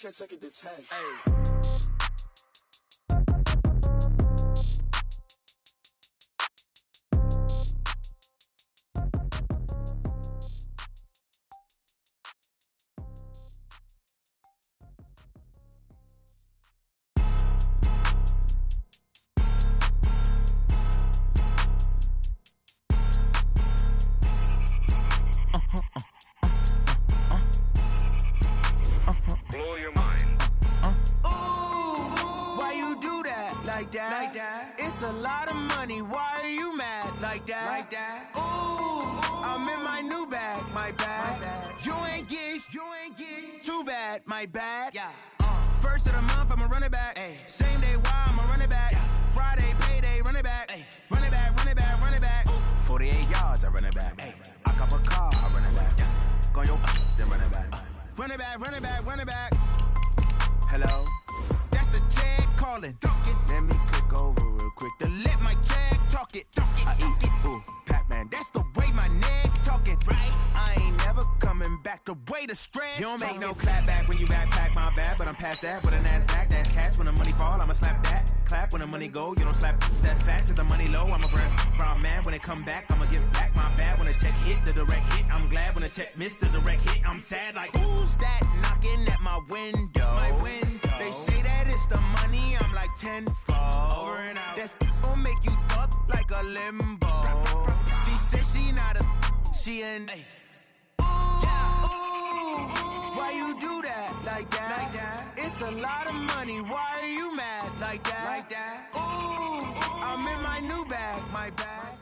can't take it to 10. Blow your mind. Why you do that like that? It's a lot of money. Why are you mad like that? Ooh, I'm in my new bag, my bad. You ain't get too bad, my bad. Yeah. First of the month, I'ma run it back. Same day, why I'ma run it back. Friday, payday, run it back. Run it back, run it back, run it back. 48 yards, I run it back. I cop a car, I run it back. Go your then run it back. Run it back, run it back, run it back. Hello? That's the jag calling. Let me click over real quick to let my jag talk it. I eat it, ooh, Pac-Man. That's the way my neck talking. Right? I ain't never coming back the way the stress. You don't make no clap back when you backpack, my bad. But I'm past that with a NASDAQ. That's cash when the money fall, I'ma slap that. Clap when the money go, you don't slap. That's fast if the money low. I'm a brown man when it come back. I'ma give back my bad when the check hit the direct hit. I'm glad when the check missed the direct hit. I'm sad like who's that knocking at my window? My window. They say that it's the money. I'm like tenfold. Over and out. That's gon' make you up like a limbo. She said she not a she an. Why you do that like that? It's a lot of money. Why are you mad like that? Ooh, I'm in my new bag, my bag.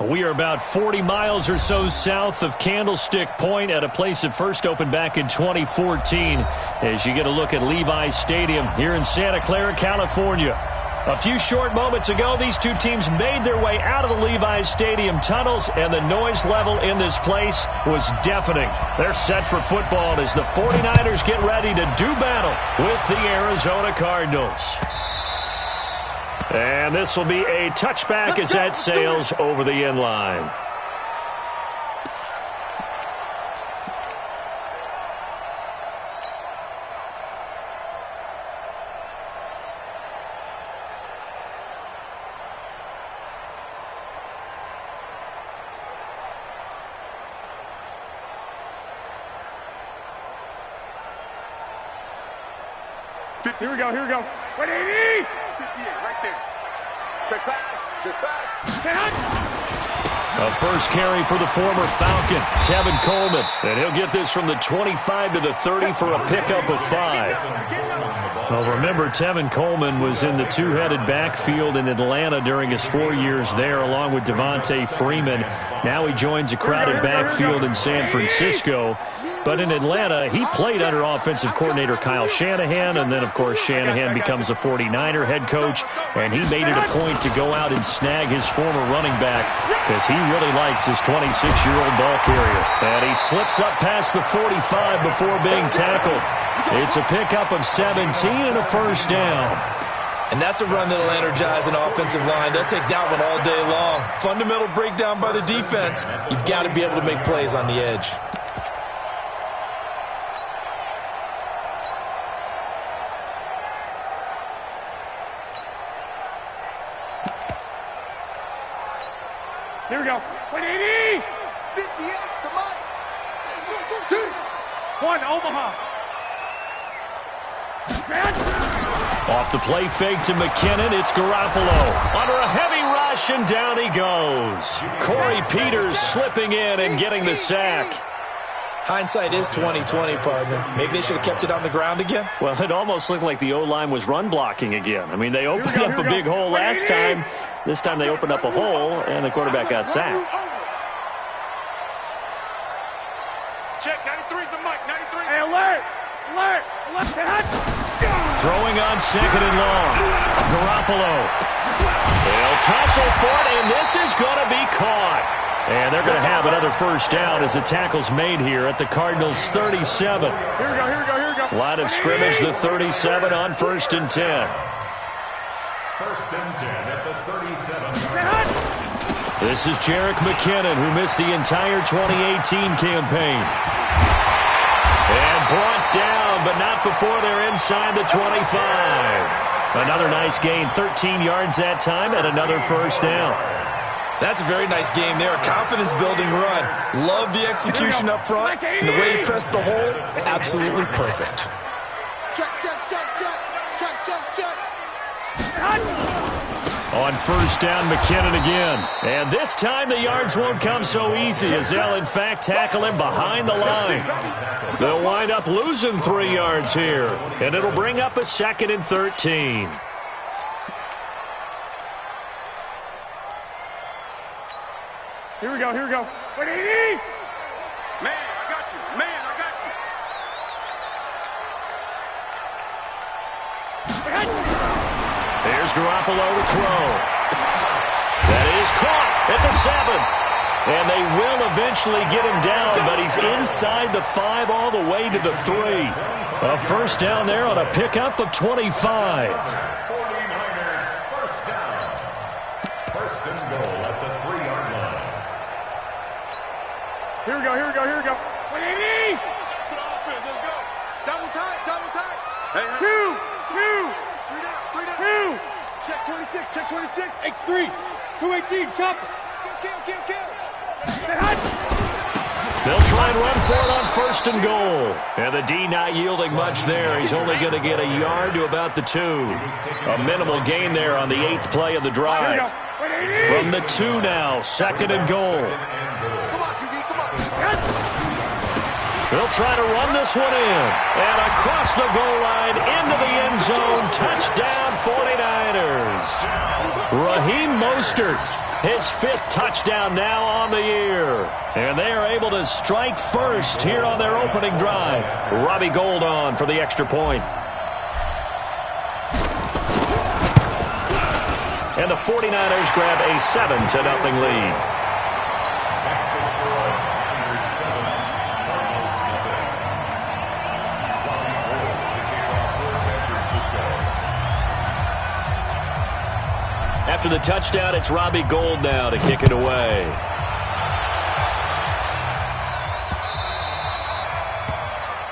We are about 40 miles or so south of Candlestick Point at a place that first opened back in 2014 as you get a look at Levi's Stadium here in Santa Clara, California. A few short moments ago, these two teams made their way out of the Levi's Stadium tunnels, and the noise level in this place was deafening. They're set for football as the 49ers get ready to do battle with the Arizona Cardinals. And this will be a touchback as that sails over the end line. Here we go, here we go. 180! 58, right there. Check pass. A first carry for the former Falcon, Tevin Coleman. And he'll get this from the 25 to the 30 for a pickup of 5. Well, remember, Tevin Coleman was in the two-headed backfield in Atlanta during his 4 years there, along with Devontae Freeman. Now he joins a crowded backfield in San Francisco. But in Atlanta, he played under offensive coordinator Kyle Shanahan, and then, of course, Shanahan becomes a 49er head coach, and he made it a point to go out and snag his former running back because he really likes his 26-year-old ball carrier. And he slips up past the 45 before being tackled. It's a pickup of 17 and a first down. And that's a run that'll energize an offensive line. They'll take that one all day long. Fundamental breakdown by the defense. You've got to be able to make plays on the edge. Here we go. 180! 58, come on. 1, Omaha. Off the play fake to McKinnon, it's Garoppolo. Under a heavy rush, and down he goes. Corey Peters slipping in and getting the sack. Hindsight is 20/20, partner. Maybe they should have kept it on the ground again. Well, it almost looked like the O-line was run blocking again. I mean, they opened up a big hole last time. This time they opened up a hole, and the quarterback got sacked. Check, 93's the mic, 93. Hey, alert! Alert! Alert! Throwing on second and long. Garoppolo. They'll tussle for it, and this is going to be caught. And they're going to have another first down as the tackle's made here at the Cardinals' 37. Here we go, here we go, here we go. Line of scrimmage, the 37 on 1st and 10. 1st and 10 at the 37. This is Jerick McKinnon, who missed the entire 2018 campaign. And brought down, but not before they're inside the 25. Another nice gain, 13 yards that time, and another first down. That's a very nice game there. A confidence-building run. Love the execution up front. And the way he pressed the hole, absolutely perfect. Check, check, check, check. Check, check, check. On first down, McKinnon again. And this time the yards won't come so easy as they'll, in fact, tackle him behind the line. They'll wind up losing 3 yards here. And it'll bring up a 2nd and 13. Here we go, here we go. What do you need? Man, I got you. Man, I got you. There's Garoppolo to throw. That is caught at the 7. And they will eventually get him down, but he's inside the 5 all the way to the 3. A first down there on a pickup of 25. 49ers, first down. First and goal at the 3-yard line. Here we go, here we go, here we go. What do you need? Good offense, let's go. Double tight, double tight. Hey, hey. Two. Three down, three down. Two. Check 26, check 26. X3. 218, chop. Kill. They'll try and run for it on first and goal. And the D not yielding much there. He's only going to get a yard to about the 2. A minimal gain there on the 8th play of the drive. From the 2 now, 2nd and goal. Come on, QB, come on. They'll try to run this one in. And across the goal line, into the end zone. Touchdown, 49ers. Raheem Mostert, his 5th touchdown now on the year. And they are able to strike first here on their opening drive. Robbie Gould on for the extra point. And the 49ers grab a 7-0 lead. After the touchdown, it's Robbie Gould now to kick it away.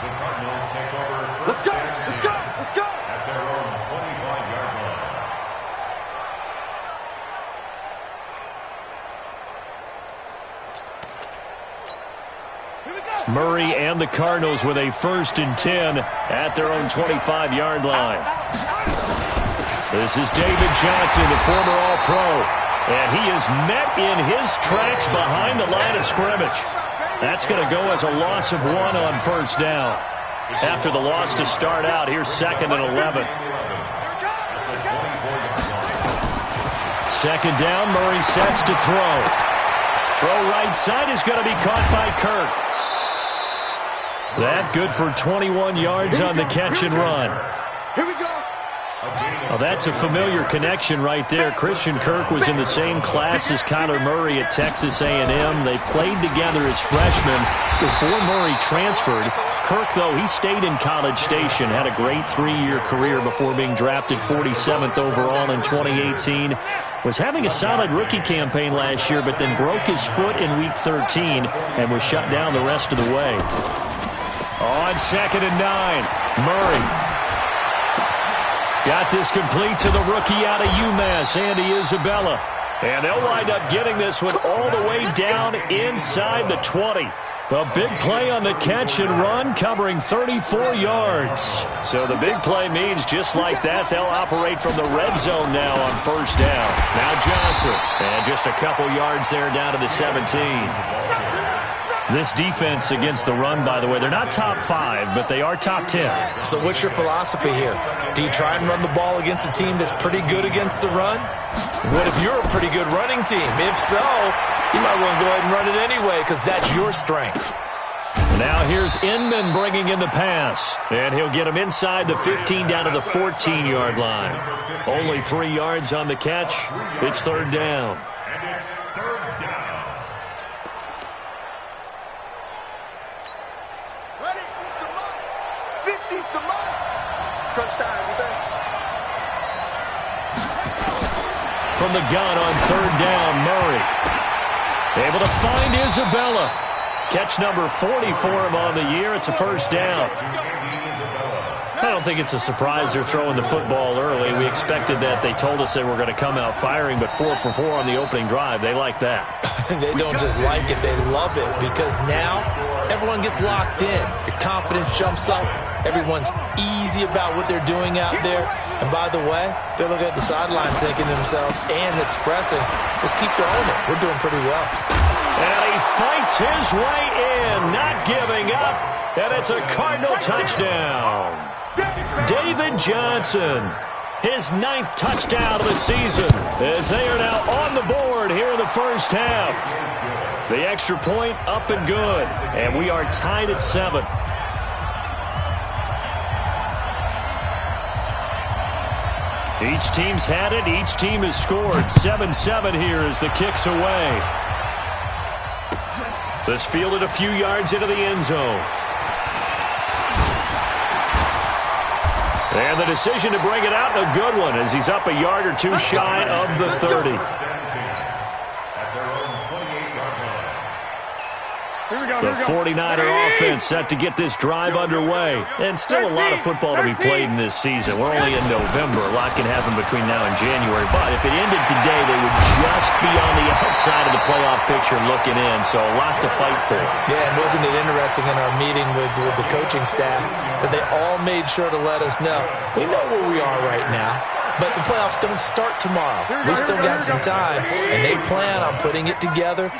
The Cardinals take over Let's go, let's go, let's go. at their own 25-yard line. Here we go. Murray and the Cardinals with a 1st and 10 at their own 25-yard line. This is David Johnson, the former All-Pro, and he is met in his tracks behind the line of scrimmage. That's going to go as a loss of 1 on first down. After the loss to start out, here's 2nd and 11. 2nd down, Murray sets to throw. Throw right side is going to be caught by Kirk. That good for 21 yards on the catch and run. Here we go. Well, that's a familiar connection right there. Christian Kirk was in the same class as Kyler Murray at Texas A&M. They played together as freshmen before Murray transferred. Kirk, though, he stayed in College Station, had a great 3-year career before being drafted 47th overall in 2018. Was having a solid rookie campaign last year, but then broke his foot in Week 13 and was shut down the rest of the way. On 2nd and 9, Murray. Got this complete to the rookie out of UMass, Andy Isabella. And they'll wind up getting this one all the way down inside the 20. A big play on the catch and run, covering 34 yards. So the big play means just like that, they'll operate from the red zone now on first down. Now Johnson. And just a couple yards there down to the 17. This defense against the run, by the way, they're not top 5, but they are top 10. So what's your philosophy here? Do you try and run the ball against a team that's pretty good against the run? What if you're a pretty good running team? If so, you might want to go ahead and run it anyway because that's your strength. Now here's Inman bringing in the pass. And he'll get him inside the 15 down to the 14-yard line. Only 3 yards on the catch. It's 3rd down. And it's 3rd down. Ready? It's the money. 50's the money. Crunch time, defense. From the gun on 3rd down, Murray. Able to find Isabella. Catch number 40 for him on the year. It's a first down. I don't think it's a surprise they're throwing the football early. We expected that. They told us they were going to come out firing, but 4 for 4 on the opening drive. They like that. They don't just like it, they love it, because now everyone gets locked in. Your confidence jumps up. Everyone's easy about what they're doing out there. And by the way, they're looking at the sideline thinking to themselves and expressing, just keep throwing it. We're doing pretty well. And he fights his way in, not giving up. And it's a Cardinal touchdown. David Johnson, his 9th touchdown of the season, as they are now on the board here in the first half. The extra point up and good, and we are tied at 7. Each team's had it. Each team has scored. 7-7 here as the kick's away. This fielded a few yards into the end zone. And the decision to bring it out, a good one, as he's up a yard or two shy of the 30. The 49er offense set to get this drive underway. And still a lot of football to be played in this season. We're only in November. A lot can happen between now and January. But if it ended today, they would just be on the outside of the playoff picture looking in. So a lot to fight for. Yeah, and wasn't it interesting in our meeting with the coaching staff that they all made sure to let us know, we know where we are right now, but the playoffs don't start tomorrow. We still got some time, and they plan on putting it together,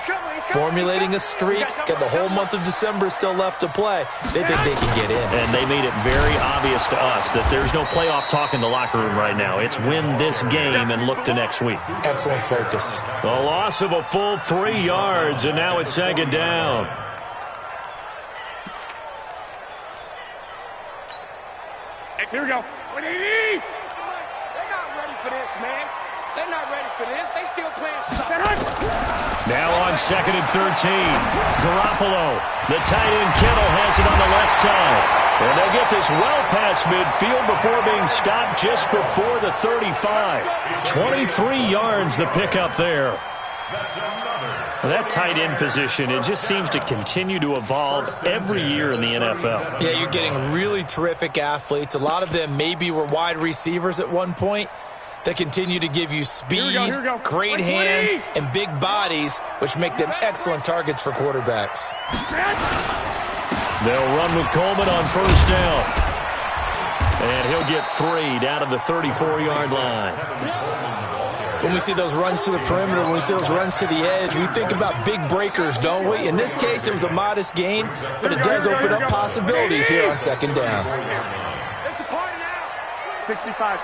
formulating a streak, got the whole month of December still left to play. They think they can get in. And they made it very obvious to us that there's no playoff talk in the locker room right now. It's win this game and look to next week. Excellent focus. The loss of a full 3 yards, and now it's 2nd down. Here we go. What do you need? They're not ready for this, man. They're not ready for this. They still playing soccer. Now on 2nd and 13. Garoppolo. The tight end Kittle has it on the left side. And they get this well past midfield before being stopped just before the 35. 23 yards the pickup there. That tight end position, it just seems to continue to evolve every year in the NFL. Yeah, you're getting really terrific athletes. A lot of them maybe were wide receivers at one point. They continue to give you speed, Here we go. great hands, and big bodies, which make them excellent targets for quarterbacks. They'll run with Coleman on first down. And he'll get 3 down to the 34-yard line. When we see those runs to the perimeter, when we see those runs to the edge, we think about big breakers, don't we? In this case, it was a modest gain, but it does open up possibilities here on 2nd down. It's a party now. 65.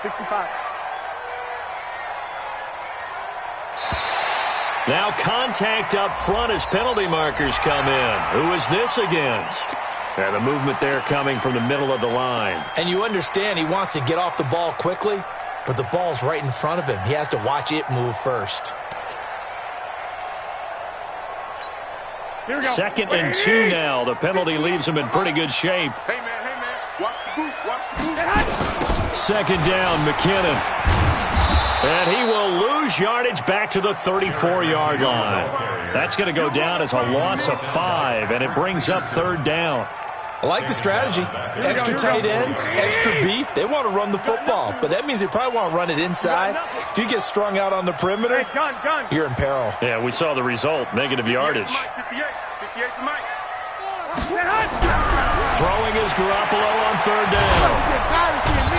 Now contact up front as penalty markers come in. Who is this against? And the movement there coming from the middle of the line. And you understand he wants to get off the ball quickly, but the ball's right in front of him. He has to watch it move first. Here we go. 2nd and 2 now. The penalty leaves him in pretty good shape. Hey, man. Watch the boot. 2nd down, McKinnon. And he will lose yardage back to the 34-yard line. That's going to go down as a loss of 5, and it brings up 3rd down. I like the strategy. Extra tight ends, extra beef. They want to run the football, but that means they probably want to run it inside. If you get strung out on the perimeter, Hey, gun. you're in peril. Yeah, we saw the result, negative yardage. 58 for Mike. Throwing is Garoppolo on 3rd down.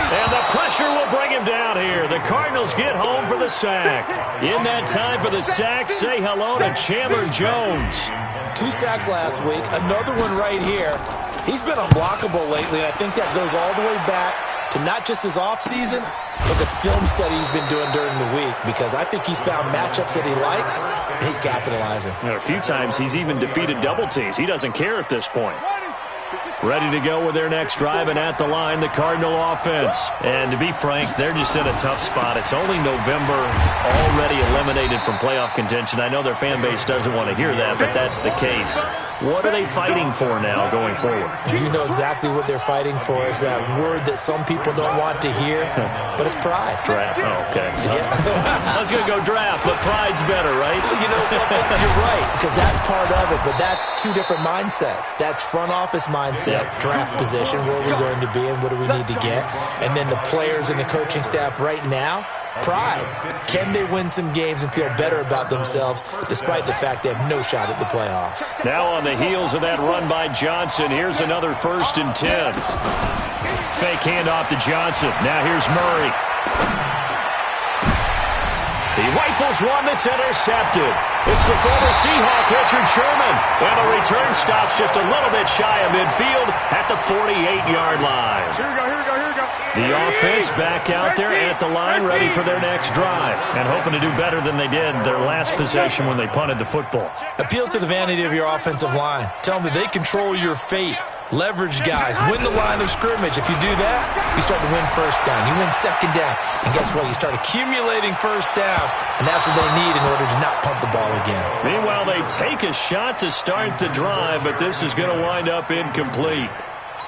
And the pressure will bring him down here. The Cardinals get home for the sack. In that time for the sack, say hello to Chandler Jones. 2 sacks last week, another one right here. He's been unblockable lately, and I think that goes all the way back to not just his offseason, but the film study he's been doing during the week, because I think he's found matchups that he likes, and he's capitalizing. A few times he's even defeated double teams. He doesn't care at this point. Ready to go with their next drive, and at the line, the Cardinal offense. And to be frank, they're just in a tough spot. It's only November, already eliminated from playoff contention. I know their fan base doesn't want to hear that, but that's the case. What are they fighting for now going forward? You know exactly what they're fighting for. Is that word that some people don't want to hear, but it's pride. Draft. Oh, okay. Yeah. I was going to go draft, but pride's better, right? You know something? You're right, because that's part of it, but that's two different mindsets. That's front office mindset, draft position, where are we going to be and what do we need to get? And then the players and the coaching staff right now, pride. Can they win some games and feel better about themselves despite the fact they have no shot at the playoffs? Now on the heels of that run by Johnson, here's another 1st and 10. Fake handoff to Johnson. Now here's Murray. He rifles one that's intercepted. It's the former Seahawk, Richard Sherman. And the return stops just a little bit shy of midfield at the 48-yard line. Here we go, here we go, here we go. The offense back out there at the line, ready for their next drive, and hoping to do better than they did their last possession when they punted the football. Appeal to the vanity of your offensive line. Tell them that they control your fate. Leverage guys. Win the line of scrimmage. If you do that, you start to win first down. You win second down. And guess what? You start accumulating first downs, and that's what they need in order to not punt the ball again. Meanwhile, they take a shot to start the drive, but this is going to wind up incomplete.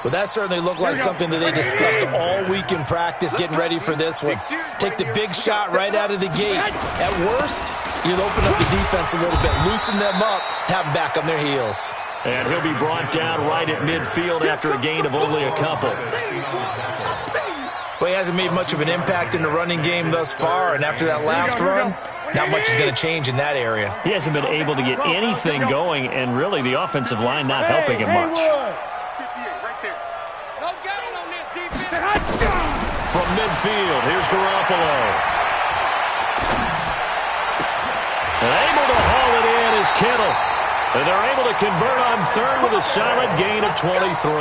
Well, that certainly looked like something that they discussed all week in practice, getting ready for this one. Take the big shot right out of the gate. At worst, you'll open up the defense a little bit, loosen them up, have them back on their heels. And he'll be brought down right at midfield after a gain of only a couple. Well, he hasn't made much of an impact in the running game thus far, and after that last run, not much is going to change in that area. He hasn't been able to get anything going, and really the offensive line not helping him much. From midfield, here's Garoppolo. And able to haul it in is Kittle. And they're able to convert on third with a solid gain of 23.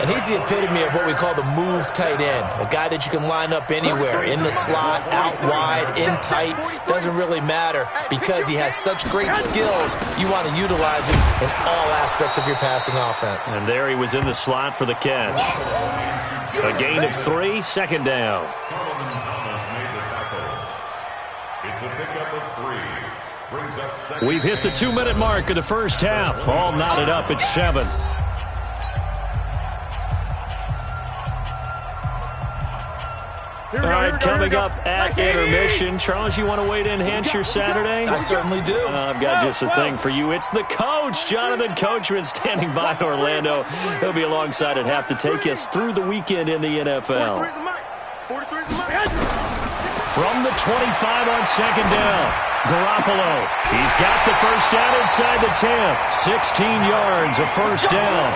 And he's the epitome of what we call the move tight end. A guy that you can line up anywhere, in the slot, out wide, in tight. Doesn't really matter because he has such great skills. You want to utilize him in all aspects of your passing offense. And there he was in the slot for the catch. A gain of 3, second down. It's a pickup of 3. Brings up second. We've hit the 2-minute mark of the first half. All knotted up at 7. All right, coming up at intermission. Charles, you want to wait to enhance your Saturday? I certainly do. I've got just a thing for you. It's the coach, Jonathan Coachman, standing by in Orlando. He'll be alongside at half to take us through the weekend in the NFL. From the 25 on second down, Garoppolo. He's got the first down inside the 10. 16 yards, a first down.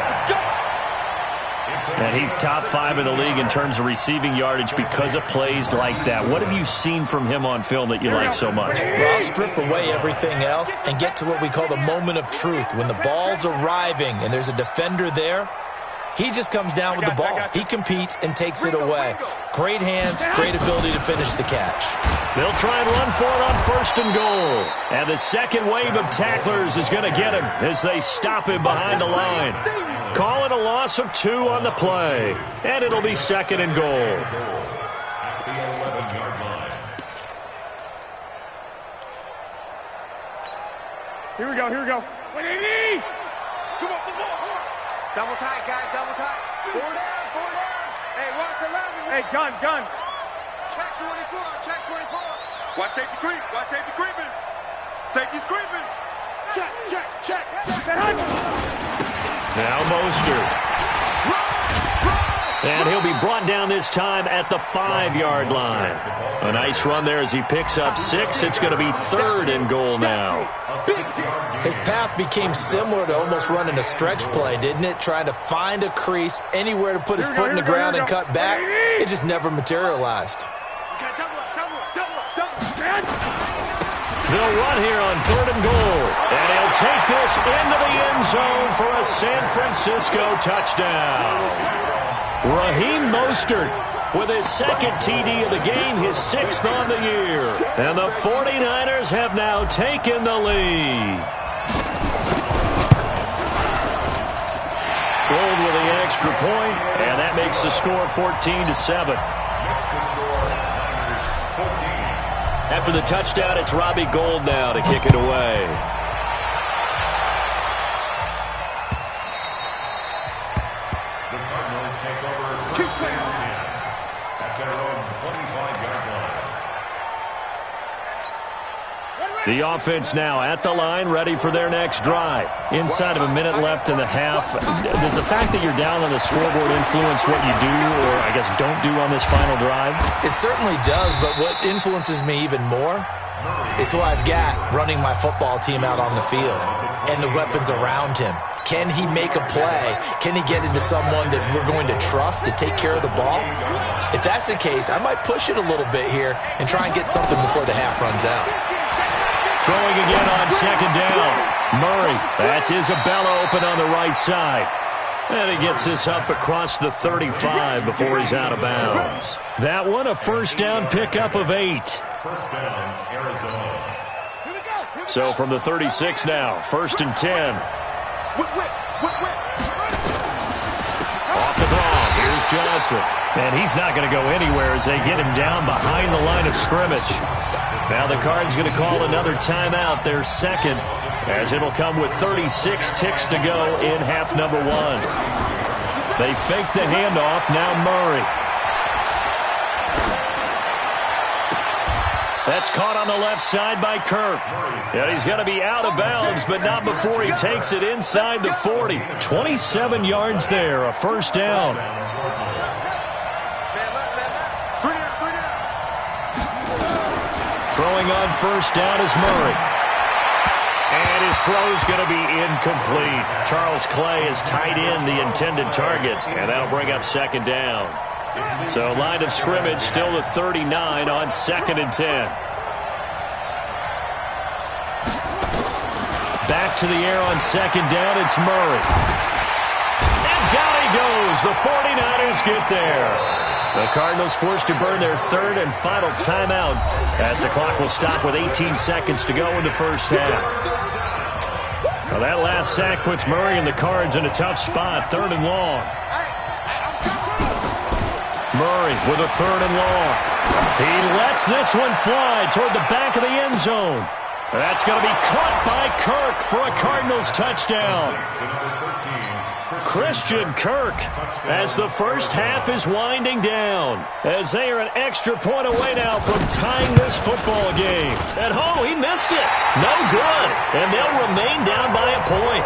And he's top 5 in the league in terms of receiving yardage because of plays like that. What have you seen from him on film that you like so much? Well, I'll strip away everything else and get to what we call the moment of truth. When the ball's arriving and there's a defender there, he just comes down with the ball. He competes and takes it away. Great hands, great ability to finish the catch. They'll try and run for it on first and goal. And the second wave of tacklers is going to get him as they stop him behind the line. Calling a loss of 2 on the play. And it'll be second and goal. At the 11-yard line. Here we go, here we go. Come on, come on. Double tight, guys, double tight. 4 down, 4 down. Hey, watch 11. Hey, gun. Check 24, check 24. Watch safety creep, watch safety creeping. Safety's creeping. Check. Now Mostert. And he'll be brought down this time at the 5-yard line. A nice run there as he picks up 6. It's going to be third and goal now. His path became similar to almost running a stretch play, didn't it? Trying to find a crease, anywhere to put his foot in the ground and cut back. It just never materialized. They'll run here on third and goal. And he'll take this into the end zone for a San Francisco touchdown. Raheem Mostert with his second TD of the game, his 6th on the year. And the 49ers have now taken the lead. Gold with the extra point, and that makes the score 14-7. Makes the score Niners 14. After the touchdown, it's Robbie Gould now to kick it away. The Cardinals take over first and 10 at their own 25-yard line. The offense now at the line, ready for their next drive. Inside of a minute left in the half, does the fact that you're down on the scoreboard influence what you do, or I guess don't do on this final drive? It certainly does, but what influences me even more is who I've got running my football team out on the field and the weapons around him. Can he make a play? Can he get into someone that we're going to trust to take care of the ball? If that's the case, I might push it a little bit here and try and get something before the half runs out. Throwing again on second down. Murray, that's Isabella open on the right side. And he gets this up across the 35 before he's out of bounds. That one, a first down pickup of 8. First down, Arizona. So from the 36 now, 1st and 10. Off the ball, here's Johnson. And he's not going to go anywhere as they get him down behind the line of scrimmage. Now the Cards going to call another timeout, their second, as it'll come with 36 ticks to go in half number 1. They fake the handoff, now Murray. That's caught on the left side by Kirk. And he's going to be out of bounds, but not before he takes it inside the 40. 27 yards there, a first down. Throwing on first down is Murray. And his throw's going to be incomplete. Charles Clay has tied in the intended target, and that'll bring up second down. So line of scrimmage still the 39 on 2nd and 10. Back to the air on second down, it's Murray. And down he goes. The 49ers get there. The Cardinals forced to burn their 3rd and final timeout as the clock will stop with 18 seconds to go in the first half. Well, that last sack puts Murray and the Cards in a tough spot, 3rd and long. Murray with a 3rd and long. He lets this one fly toward the back of the end zone. That's going to be caught by Kirk for a Cardinals touchdown. Christian Kirk, as the first half is winding down, as they are an extra point away now from tying this football game. And he missed it. No good. And they'll remain down by a point.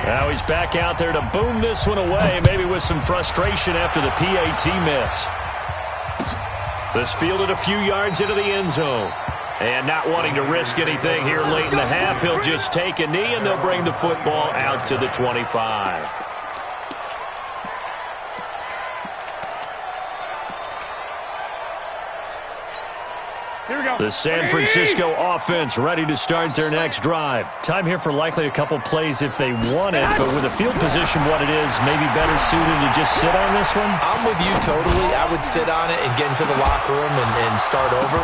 Now he's back out there to boom this one away, maybe with some frustration after the PAT miss. This fielded a few yards into the end zone. And not wanting to risk anything here late in the half, he'll just take a knee and they'll bring the football out to the 25. Here we go. The San Francisco offense ready to start their next drive. Time here for likely a couple plays if they want it, but with the field position what it is, maybe better suited to just sit on this one? I'm with you totally. I would sit on it and get into the locker room and start over.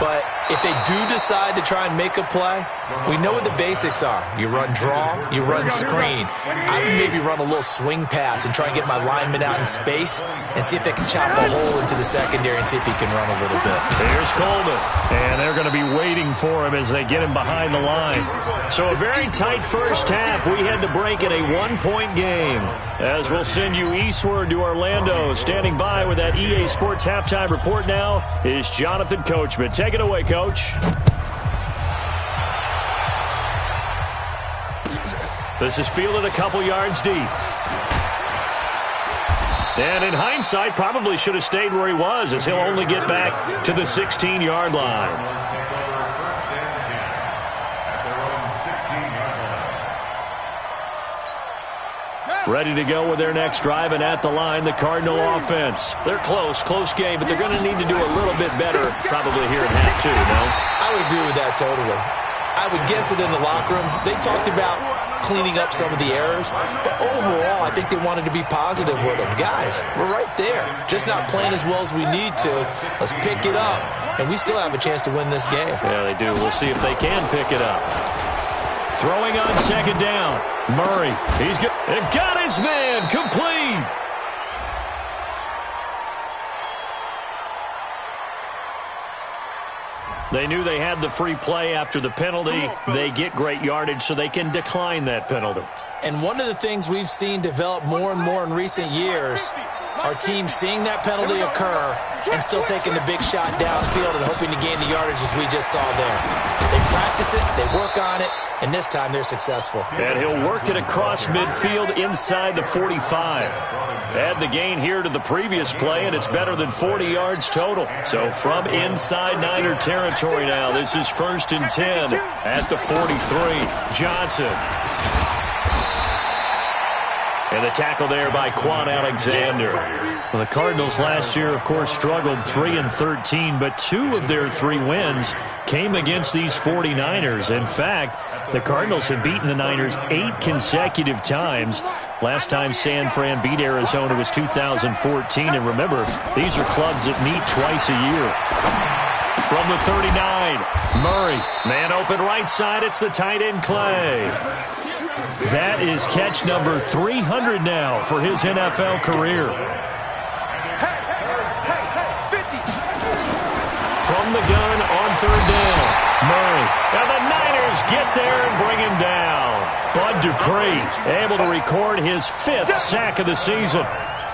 But if they do decide to try and make a play, we know what the basics are. You run draw, you run screen. I would maybe run a little swing pass and try and get my lineman out in space and see if they can chop a hole into the secondary and see if he can run a little bit. Here's Coleman, and they're going to be waiting for him as they get him behind the line. So a very tight first half. We had to break in a one-point game. As we'll send you eastward to Orlando. Standing by with that EA Sports halftime report now is Jonathan Coachman. Take it away, Coach. This is fielded a couple yards deep. And in hindsight, probably should have stayed where he was, as he'll only get back to the 16-yard line. Ready to go with their next drive, and at the line, the Cardinal offense. They're close game, but they're going to need to do a little bit better probably here in half two, no? I would agree with that totally. I would guess it in the locker room. They talked about cleaning up some of the errors, but overall, I think they wanted to be positive with them. Guys, we're right there, just not playing as well as we need to. Let's pick it up, and we still have a chance to win this game. Yeah, they do. We'll see if they can pick it up. Throwing on second down. Murray, he's got his man complete. They knew they had the free play after the penalty. They get great yardage so they can decline that penalty. And one of the things we've seen develop more and more in recent years are teams seeing that penalty occur and still taking the big shot downfield and hoping to gain the yardage as we just saw there. They practice it, they work on it, and this time they're successful. And he'll work it across midfield inside the 45. Add the gain here to the previous play, and it's better than 40 yards total. So from inside Niner territory now, this is 1st and 10 at the 43. Johnson. And the tackle there by Quan Alexander. Well, the Cardinals last year, of course, struggled 3-13, but 2 of their 3 wins came against these 49ers. In fact, the Cardinals have beaten the Niners 8 consecutive times. Last time San Fran beat Arizona was 2014. And remember, these are clubs that meet twice a year. From the 39, Murray. Man open right side. It's the tight end, Clay. That is catch number 300 now for his NFL career. From the gun on 3rd down, Murray. Now the Niners get there and bring him down. Bud Dupree able to record his 5th sack of the season.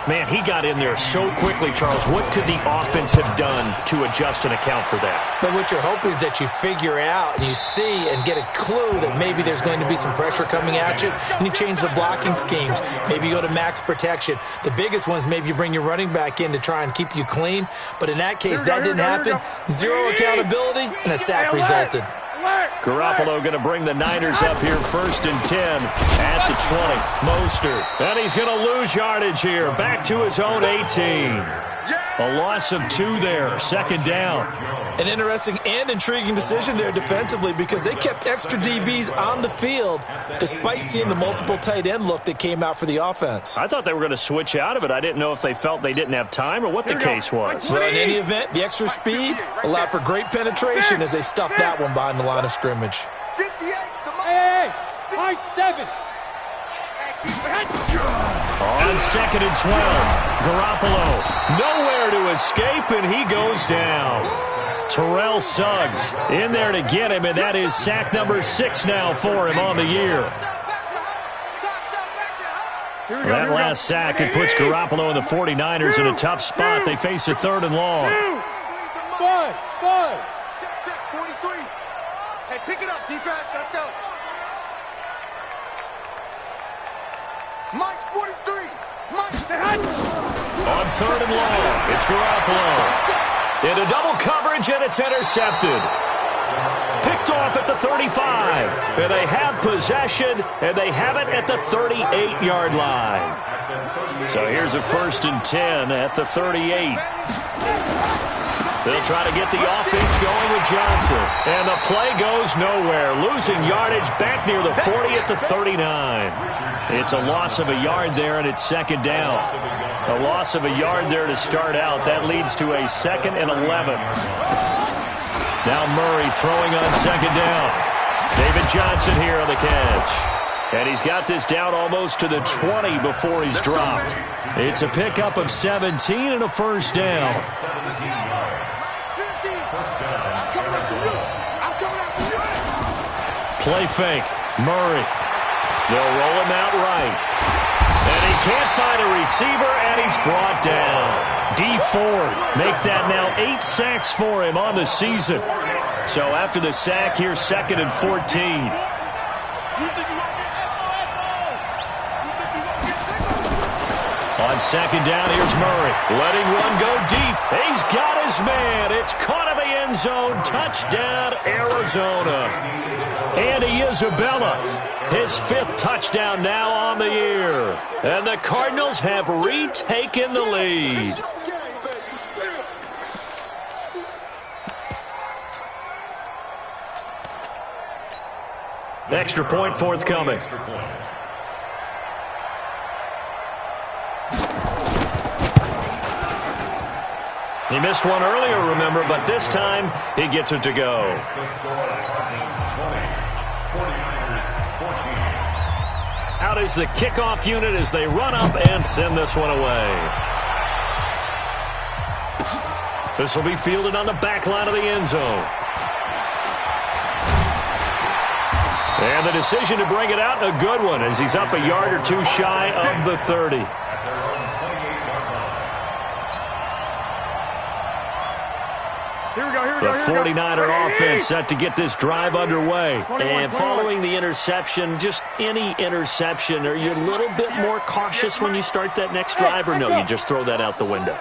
Man, he got in there so quickly, Charles. What could the offense have done to adjust and account for that? But what you're hoping is that you figure out and you see and get a clue that maybe there's going to be some pressure coming at you, and you change the blocking schemes. Maybe you go to max protection. The biggest one is maybe you bring your running back in to try and keep you clean. But in that case, that didn't happen. 0 accountability, and a sack resulted. Garoppolo going to bring the Niners up here 1st and 10 at the 20. Mostert. And he's going to lose yardage here. Back to his own 18. A loss of 2 there. 2nd down. An interesting and intriguing decision there defensively because they kept extra DBs on the field despite seeing the multiple tight end look that came out for the offense. I thought they were going to switch out of it. I didn't know if they felt they didn't have time or what the case was. Well, in any event, the extra speed allowed for great penetration as they stuffed that one behind the line of scrimmage. Hey, high 7. On 2nd and 12, Garoppolo nowhere to escape, and he goes down. Terrell Suggs in there to get him, and that is sack number 6 now for him on the year. That last sack, it puts Garoppolo and the 49ers in a tough spot. They face a 3rd and long. Bud. Check, 43. Hey, pick it up, defense. Let's go. Mike's 43. On 3rd and long, it's Garoppolo. Into double coverage, and it's intercepted. Picked off at the 35. And they have possession, and they have it at the 38-yard line. So here's a 1st and 10 at the 38. They'll try to get the offense going with Johnson. And the play goes nowhere. Losing yardage back near the 40 at the 39. It's a loss of a yard there, and it's 2nd down. A loss of a yard there to start out. That leads to a 2nd and 11. Now Murray throwing on 2nd down. David Johnson here on the catch. And he's got this down almost to the 20 before he's dropped. It's a pickup of 17 and a 1st down. Play fake. Murray. They'll roll him out right. And he can't find a receiver, and he's brought down. D Ford make that now 8 sacks for him on the season. So after the sack, here's 2nd and 14. On 2nd down, here's Murray. Letting one go deep. He's got his man. It's caught in the end zone. Touchdown, Arizona. Andy Isabella, his 5th touchdown now on the year. And the Cardinals have retaken the lead. Extra point forthcoming. He missed one earlier, remember, but this time he gets it to go. Out is the kickoff unit as they run up and send this one away. This will be fielded on the back line of the end zone. And the decision to bring it out, a good one, as he's up a yard or two shy of the 30. The 49er offense set to get this drive underway. And following the interception, just any interception, are you a little bit more cautious when you start that next drive, or no, you just throw that out the window?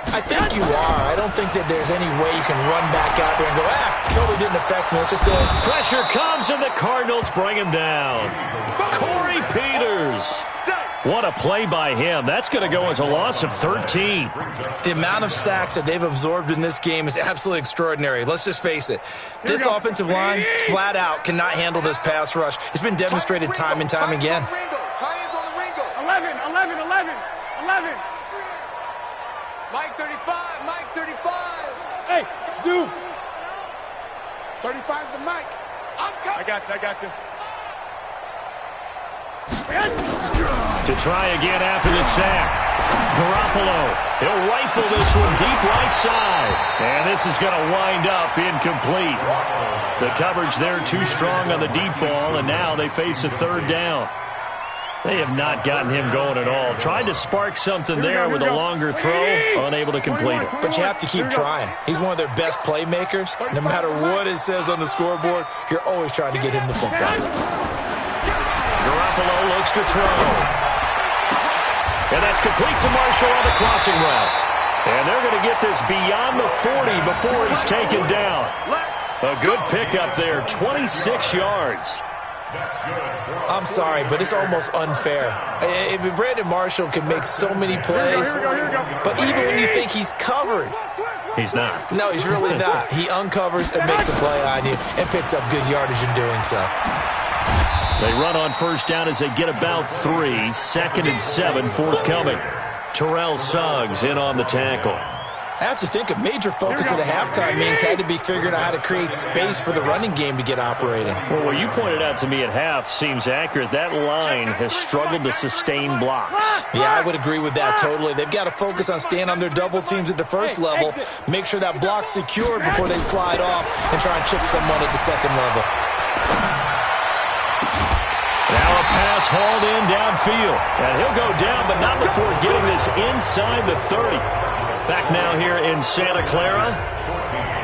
I think you are. I don't think that there's any way you can run back out there and go, totally didn't affect me. Let's just go. Pressure comes, and the Cardinals bring him down. Corey Peters. What a play by him. That's going to go as a loss of 13. The amount of sacks that they've absorbed in this game is absolutely extraordinary. Let's just face it. This offensive line, flat out, cannot handle this pass rush. It's been demonstrated time and time again. 11. Mike 35, Mike 35. Hey, zoom. 35's the Mike. I'm coming. I got you. To try again after the sack. Garoppolo. He'll rifle this one deep right side. And this is going to wind up incomplete. The coverage there too strong on the deep ball, and now they face a third down. They have not gotten him going at all. Tried to spark something there with a longer throw, unable to complete it. But you have to keep trying. He's one of their best playmakers. No matter what it says on the scoreboard, you're always trying to get him the football. Garoppolo looks to throw. And that's complete to Marshall on the crossing route. And they're going to get this beyond the 40 before he's taken down. A good pickup there, 26 yards. I'm sorry, but it's almost unfair. Brandon Marshall can make so many plays, but even when you think he's covered, he's not. No, he's really not. He uncovers and makes a play on you and picks up good yardage in doing so. They run on first down as they get about 3. 2nd and 7 forthcoming. Terrell Suggs in on the tackle. I have to think a major focus at the halftime means had to be figuring out how to create space for the running game to get operating. Well, what you pointed out to me at half seems accurate. That line has struggled to sustain blocks. Yeah, I would agree with that totally. They've got to focus on staying on their double teams at the first level, make sure that block's secured before they slide off and try and chip someone at the second level. Now a pass hauled in downfield. And he'll go down, but not before getting this inside the 30. Back now here in Santa Clara.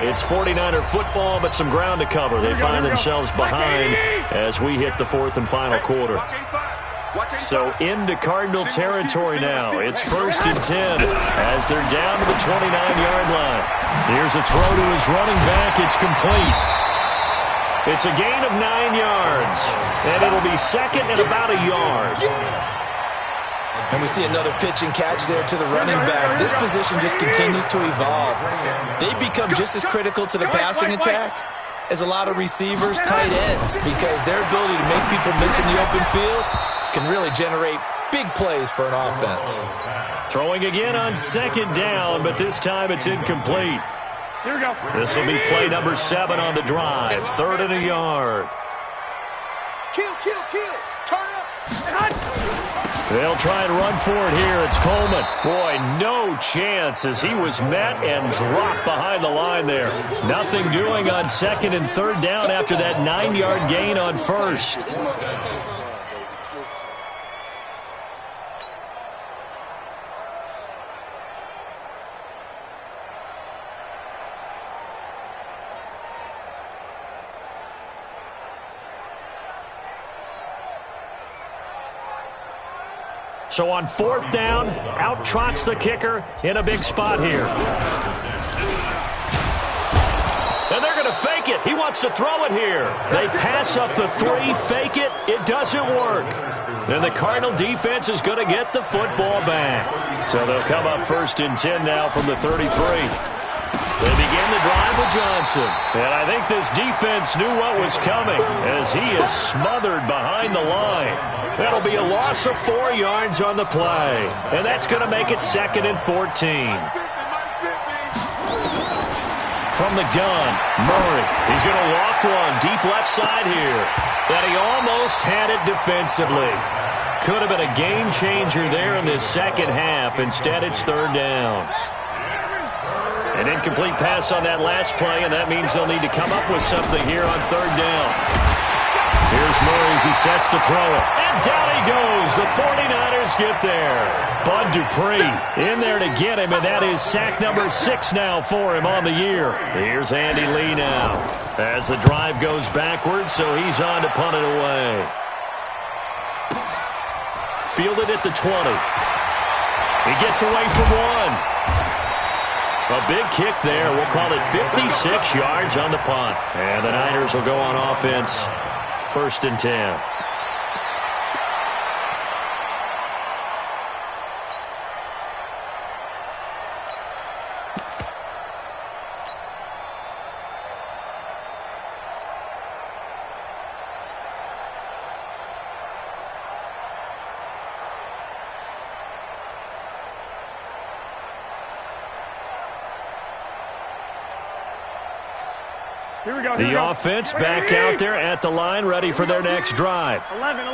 It's 49er football, but some ground to cover. They find themselves behind as we hit the 4th and final quarter. So into Cardinal territory now. It's 1st and 10 as they're down to the 29-yard line. Here's a throw to his running back. It's complete. It's a gain of 9 yards, and it'll be 2nd and about a yard. And we see another pitch and catch there to the running back. This position just continues to evolve. They become just as critical to the passing attack as a lot of receivers, tight ends, because their ability to make people miss in the open field can really generate big plays for an offense. Throwing again on 2nd down, but this time it's incomplete. Here we go. This will be play number 7 on the drive. 3rd and a yard. Kill. Turn up. They'll try and run for it here. It's Coleman. Boy, no chance as he was met and dropped behind the line there. Nothing doing on 2nd and 3rd down after that 9-yard gain on 1st. So on 4th down, out trots the kicker in a big spot here. And they're going to fake it. He wants to throw it here. They pass up the 3, fake it. It doesn't work. And the Cardinal defense is going to get the football back. So they'll come up 1st and 10 now from the 33. They begin the drive with Johnson. And I think this defense knew what was coming as he is smothered behind the line. That'll be a loss of 4 yards on the play. And that's going to make it 2nd and 14. From the gun, Murray. He's going to loft one deep left side here. And he almost had it defensively. Could have been a game changer there in this second half. Instead, it's 3rd down. An incomplete pass on that last play, and that means they'll need to come up with something here on third down. Here's Murray as he sets to throw it. And down he goes. The 49ers get there. Bud Dupree in there to get him, and that is sack number 6 now for him on the year. Here's Andy Lee now as the drive goes backwards, so he's on to punt it away. Fielded at the 20. He gets away from one. A big kick there. We'll call it 56 yards on the punt. And the Niners will go on offense. 1st and 10. The offense back out there at the line, ready for their next drive. 11.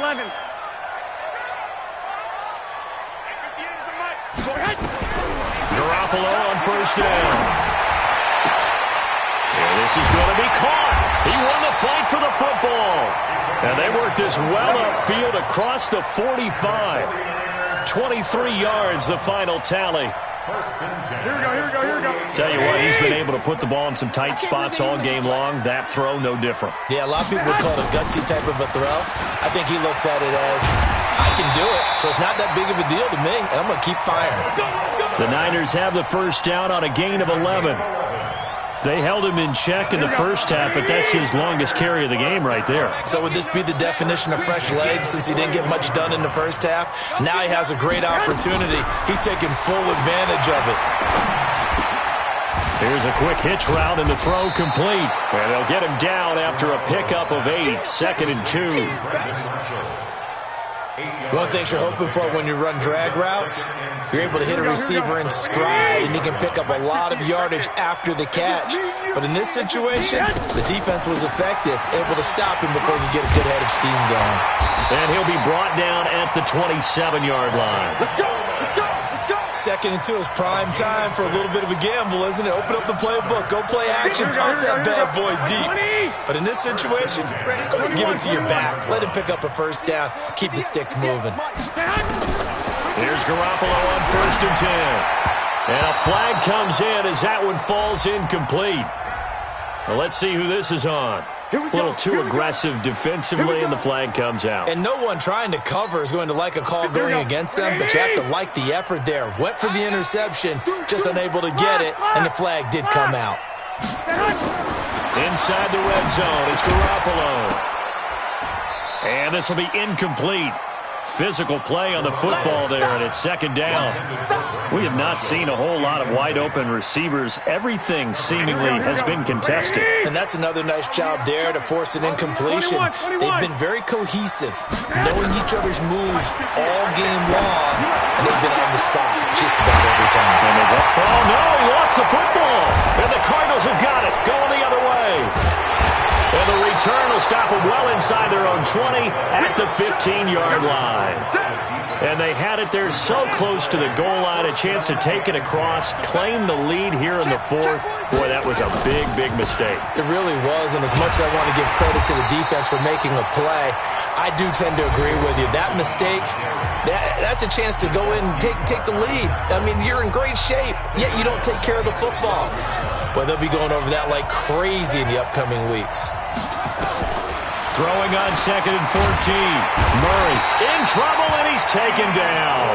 Garoppolo on 1st down. And this is going to be caught. He won the fight for the football. And they work this well upfield across the 45. 23 yards, the final tally. Here we go. Tell you what, he's been able to put the ball in some tight spots all game long. That throw, no different. Yeah, a lot of people would call it a gutsy type of a throw. I think he looks at it as, I can do it, so it's not that big of a deal to me, and I'm going to keep firing. The Niners have the 1st down on a gain of 11. They held him in check in the first half, but that's his longest carry of the game right there. So would this be the definition of fresh legs since he didn't get much done in the first half? Now he has a great opportunity. He's taking full advantage of it. Here's a quick hitch route and the throw complete. And they'll get him down after a pickup of 8, 2nd and 2. One thing you're hoping for when you run drag routes, you're able to hit a receiver in stride, and he can pick up a lot of yardage after the catch. But in this situation, the defense was effective, able to stop him before he could get a good head of steam going. And he'll be brought down at the 27-yard line. Let's go. 2nd and 2 is prime time for a little bit of a gamble, isn't it? Open up the playbook, go play action, toss that bad boy deep. But in this situation, go ahead and give it to your back. Let him pick up a 1st down, keep the sticks moving. Here's Garoppolo on 1st and 10. And a flag comes in as that one falls incomplete. Well, let's see who this is on. A little too aggressive defensively, and the flag comes out. And no one trying to cover is going to like a call going against them, but you have to like the effort there. Went for the interception, just unable to get it, and the flag did come out. Inside the red zone, it's Garoppolo. And this will be incomplete. Physical play on the football there, and it's 2nd down. We have not seen a whole lot of wide-open receivers. Everything seemingly has been contested. And that's another nice job there to force an incompletion. They've been very cohesive, knowing each other's moves all game long, and they've been on the spot just about every time. And they go, oh, no, he lost the football. And the Cardinals have got it, going the other way. And the return will stop them well inside their own 20 at the 15-yard line. And they had it there so close to the goal line, a chance to take it across, claim the lead here in the 4th. Boy, that was a big, big mistake. It really was, and as much as I want to give credit to the defense for making the play, I do tend to agree with you. That mistake, that's a chance to go in and take the lead. I mean, you're in great shape, yet you don't take care of the football. But they'll be going over that like crazy in the upcoming weeks. Throwing on 2nd and 14. Murray in trouble, and he's taken down.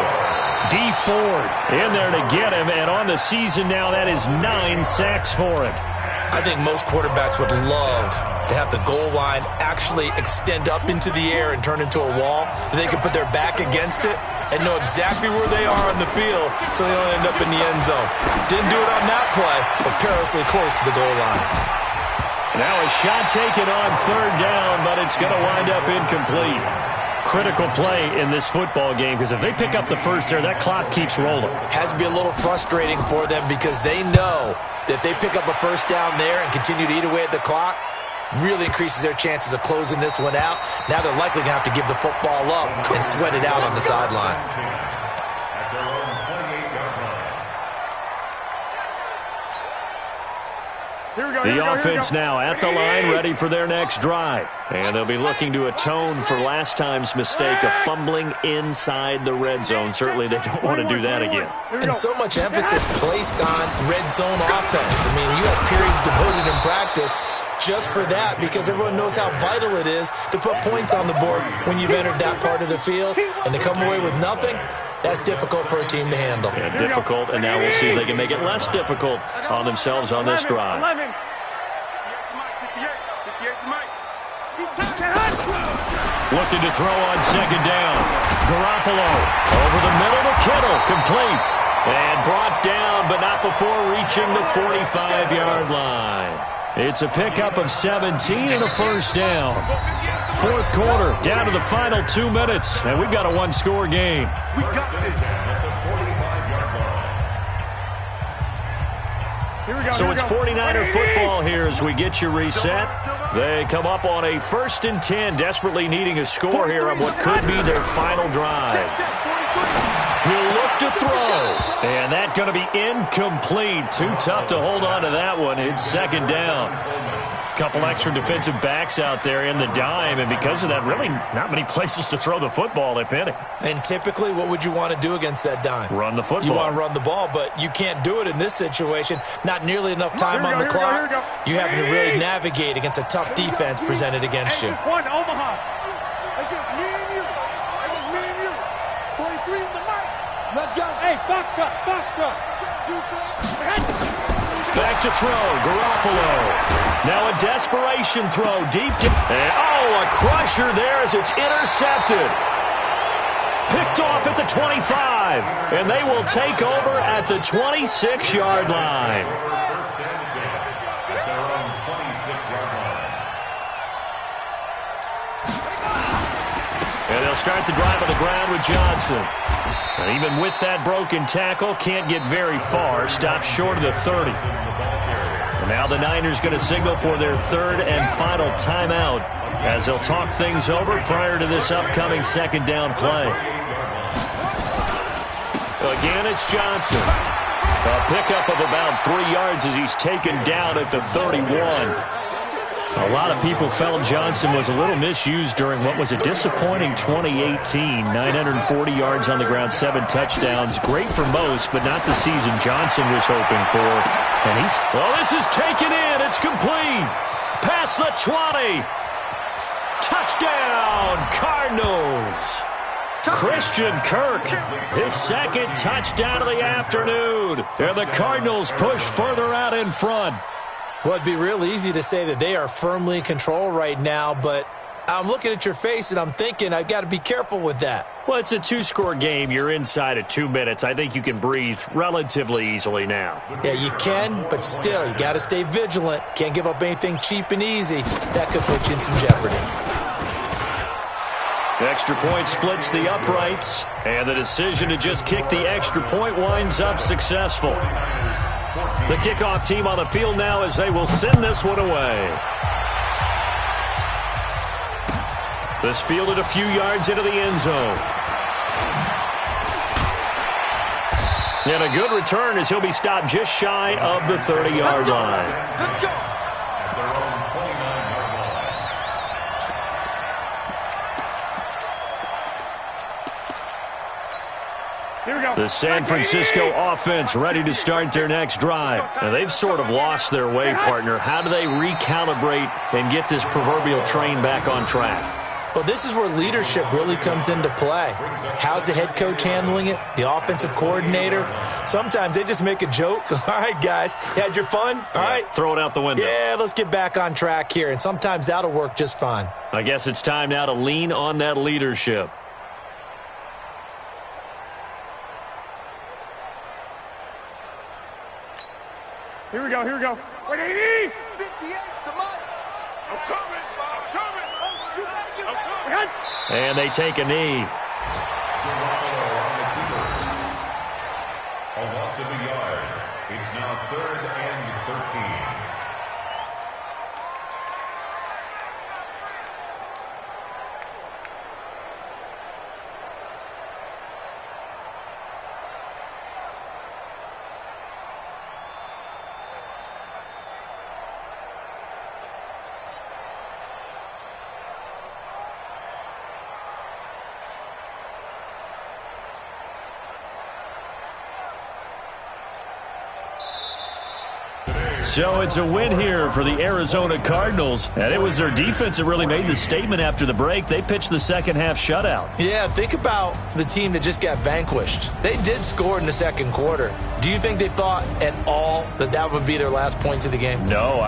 D. Ford in there to get him, and on the season now, that is 9 sacks for him. I think most quarterbacks would love to have the goal line actually extend up into the air and turn into a wall, that they can put their back against it and know exactly where they are on the field so they don't end up in the end zone. Didn't do it on that play, but perilously close to the goal line. Now a shot taken on 3rd down, but it's going to wind up incomplete. Critical play in this football game, because if they pick up the 1st there, that clock keeps rolling. Has to be a little frustrating for them because they know that if they pick up a 1st down there and continue to eat away at the clock, really increases their chances of closing this one out. Now they're likely going to have to give the football up and sweat it out on the sideline. The offense now at the line, ready for their next drive. And they'll be looking to atone for last time's mistake of fumbling inside the red zone. Certainly they don't want to do that again. And so much emphasis placed on red zone offense. I mean, you have periods devoted in practice just for that because everyone knows how vital it is to put points on the board when you've entered that part of the field. And to come away with nothing, that's difficult for a team to handle. Yeah, difficult, and now we'll see if they can make it less difficult on themselves on this drive. Looking to throw on second down. Garoppolo over the middle to Kittle, complete. And brought down, but not before reaching the 45-yard line. It's a pickup of 17 and a first down. Fourth quarter, down to the final 2 minutes, and we've got a one-score game. We got this. So it's 49er football here as we get you reset. They come up on a 1st and 10, desperately needing a score here on what could be their final drive. He'll look to throw, and that's going to be incomplete. Too tough to hold on to that one. It's second down. Couple extra defensive backs out there in the dime, and because of that, really not many places to throw the football, if any. And typically, what would you want to do against that dime? Run the football. You want to run the ball, but you can't do it in this situation. Not nearly enough time on the clock. You having to really navigate against a tough defense presented against you. Just one, Omaha. That's just me and you. That's just me and you. 43 is the mic. Let's go. Hey, box truck, box truck. Back to throw, Garoppolo. Now a desperation throw deep. And a crusher there as it's intercepted. Picked off at the 25. And they will take over at the 26-yard line. First and 10 at their own 26-yard line. And they'll start the drive on the ground with Johnson. And even with that broken tackle, can't get very far. Stops short of the 30. And now the Niners going to signal for their third and final timeout as they'll talk things over prior to this upcoming second down play. Again, it's Johnson. A pickup of about 3 yards as he's taken down at the 31. A lot of people felt Johnson was a little misused during what was a disappointing 2018. 940 yards on the ground, 7 touchdowns. Great for most, but not the season Johnson was hoping for. And this is taken in. It's complete. Past the 20. Touchdown, Cardinals. Christian Kirk, his second touchdown of the afternoon. And the Cardinals push further out in front. Well, it'd be real easy to say that they are firmly in control right now, but I'm looking at your face and I'm thinking I've got to be careful with that. Well, it's a 2-score game. You're inside of 2 minutes. I think you can breathe relatively easily now. Yeah, you can, but still, you got to stay vigilant. Can't give up anything cheap and easy. That could put you in some jeopardy. Extra point splits the uprights, and the decision to just kick the extra point winds up successful. The kickoff team on the field now as they will send this one away. This fielded a few yards into the end zone. And a good return as he'll be stopped just shy of the 30-yard line. Let's go. At their own 29-yard line. Here we go. The San Francisco offense ready to start their next drive. And they've sort of lost their way, partner. How do they recalibrate and get this proverbial train back on track? Well, this is where leadership really comes into play. How's the head coach handling it? The offensive coordinator? Sometimes they just make a joke. All right, guys, you had your fun? All right. Throw it out the window. Yeah, let's get back on track here. And sometimes that'll work just fine. I guess it's time now to lean on that leadership. Here we go, here we go. 180! 58 to Mike. I'm coming. I'm coming. And they take a knee. A loss of a yard. It's now 3rd and 13. So it's a win here for the Arizona Cardinals, and it was their defense that really made the statement after the break. They pitched the second half shutout. Yeah, think about the team that just got vanquished. They did score in the second quarter. Do you think they thought at all that that would be their last points of the game? No.